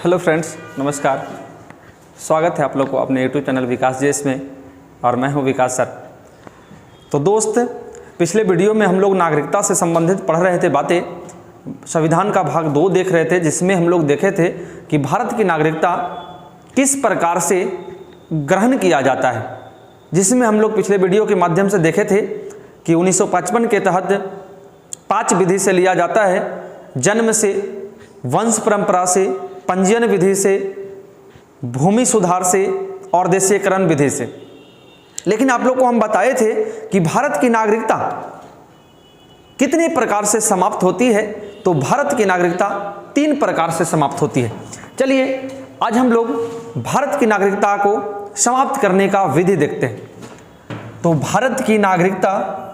Hello friends, नमस्कार। स्वागत है आप लोग को अपने यूट्यूब चैनल विकास जेएस में और मैं हूं विकास सर। तो दोस्त, पिछले वीडियो में हम लोग नागरिकता से संबंधित पढ़ रहे थे बातें, संविधान का भाग 2 देख रहे थे, जिसमें हम लोग देखे थे कि भारत की नागरिकता किस प्रकार से ग्रहण किया जाता है, जिसमें हम लोग पिछले वीडियो के माध्यम से देखे थे कि 1955 के तहत 5 विधि से लिया जाता है। जन्म से, वंश परंपरा से, पंजीयन विधि से, भूमि सुधार से और देशीयकरण विधि से। लेकिन आप लोग को हम बताए थे कि भारत की नागरिकता कितने प्रकार से समाप्त होती है। तो भारत की नागरिकता 3 प्रकार से समाप्त होती है। चलिए आज हम लोग भारत की नागरिकता को समाप्त करने का विधि देखते हैं। तो भारत की नागरिकता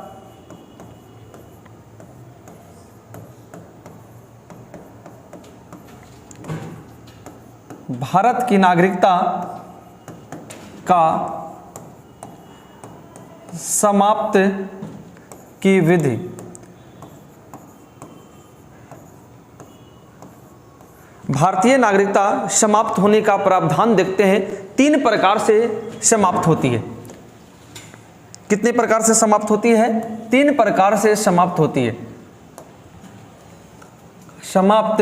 का समाप्त की विधि। भारतीय नागरिकता समाप्त होने का प्रावधान देखते हैं। 3 प्रकार से समाप्त होती है। कितने प्रकार से समाप्त होती है? 3 प्रकार से समाप्त होती है। समाप्त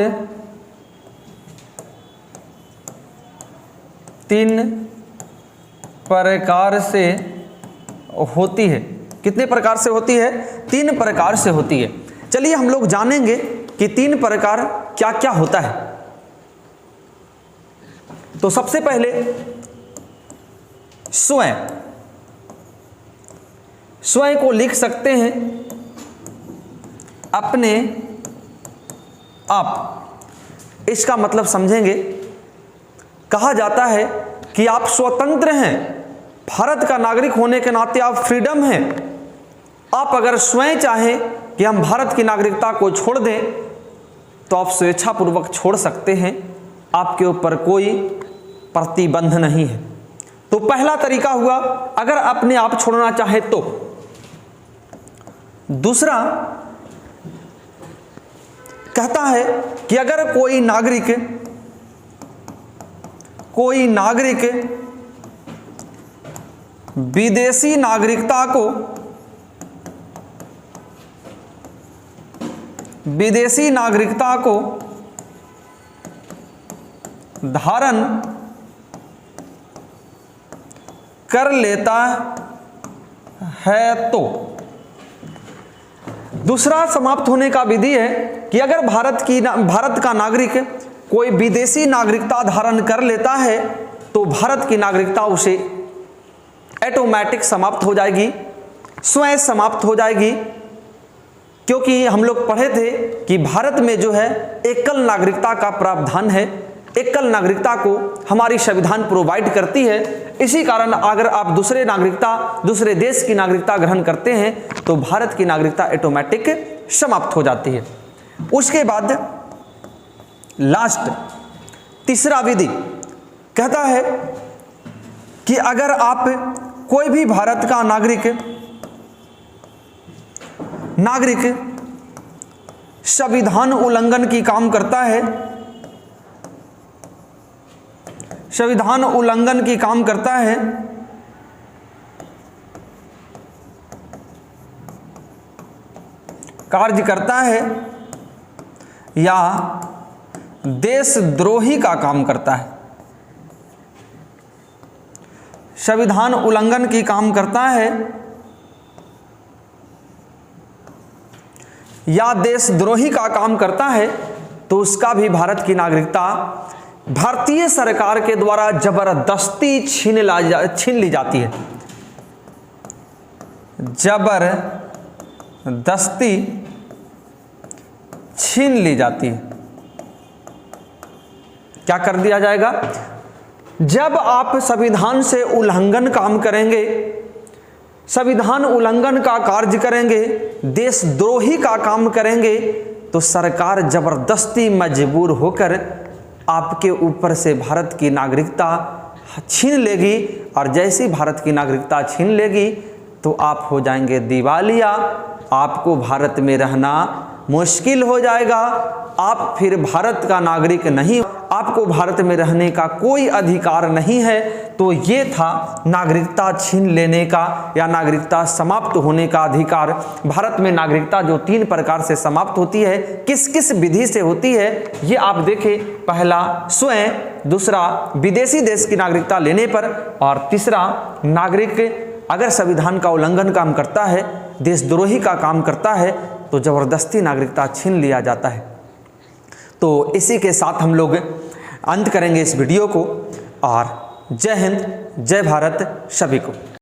3 प्रकार से होती है। कितने प्रकार से होती है? 3 प्रकार से होती है। चलिए हम लोग जानेंगे कि 3 प्रकार क्या क्या होता है। तो सबसे पहले स्वयं को लिख सकते हैं अपने आप। इसका मतलब समझेंगे। कहा जाता है कि आप स्वतंत्र हैं, भारत का नागरिक होने के नाते आप फ्रीडम हैं। आप अगर स्वयं चाहें कि हम भारत की नागरिकता को छोड़ दें तो आप स्वेच्छापूर्वक छोड़ सकते हैं, आपके ऊपर कोई प्रतिबंध नहीं है। तो पहला तरीका हुआ अगर अपने आप छोड़ना चाहे तो। दूसरा कहता है कि अगर कोई नागरिक विदेशी नागरिकता को धारण कर लेता है तो। दूसरा समाप्त होने का विधि है कि अगर भारत का नागरिक कोई विदेशी नागरिकता धारण कर लेता है तो भारत की नागरिकता उसे ऑटोमेटिक समाप्त हो जाएगी, स्वयं समाप्त हो जाएगी। क्योंकि हम लोग पढ़े थे कि भारत में जो है एकल नागरिकता का प्रावधान है। एकल नागरिकता को हमारी संविधान प्रोवाइड करती है। इसी कारण अगर आप दूसरे देश की नागरिकता ग्रहण करते हैं तो भारत की नागरिकता ऑटोमेटिक समाप्त हो जाती है। उसके बाद लास्ट तीसरा विधि कहता है कि अगर आप कोई भी भारत का नागरिक संविधान उल्लंघन की काम करता है, संविधान उल्लंघन की काम करता है कार्य करता है या देशद्रोही का काम करता है, संविधान उल्लंघन की काम करता है या देशद्रोही का काम करता है तो उसका भी भारत की नागरिकता भारतीय सरकार के द्वारा जबरदस्ती छीन ली जाती है। जबरदस्ती छीन ली जाती है। क्या कर दिया जाएगा? जब आप संविधान से उल्लंघन काम करेंगे, संविधान उल्लंघन का कार्य करेंगे, देशद्रोही का काम करेंगे तो सरकार जबरदस्ती मजबूर होकर आपके ऊपर से भारत की नागरिकता छीन लेगी। और जैसी भारत की नागरिकता छीन लेगी तो आप हो जाएंगे दिवालिया, आपको भारत में रहना मुश्किल हो जाएगा। आप फिर भारत का नागरिक नहीं, आपको भारत में रहने का कोई अधिकार नहीं है। तो ये था नागरिकता छीन लेने का या नागरिकता समाप्त होने का अधिकार। भारत में नागरिकता जो 3 प्रकार से समाप्त होती है, किस किस विधि से होती है ये आप देखें। पहला स्वयं, दूसरा विदेशी देश की नागरिकता लेने पर, और तीसरा नागरिक अगर संविधान का उल्लंघन काम करता है, देशद्रोही का काम करता है, तो जबरदस्ती नागरिकता छीन लिया जाता है। तो इसी के साथ हम लोग अंत करेंगे इस वीडियो को, और जय हिंद, जय भारत सभी को।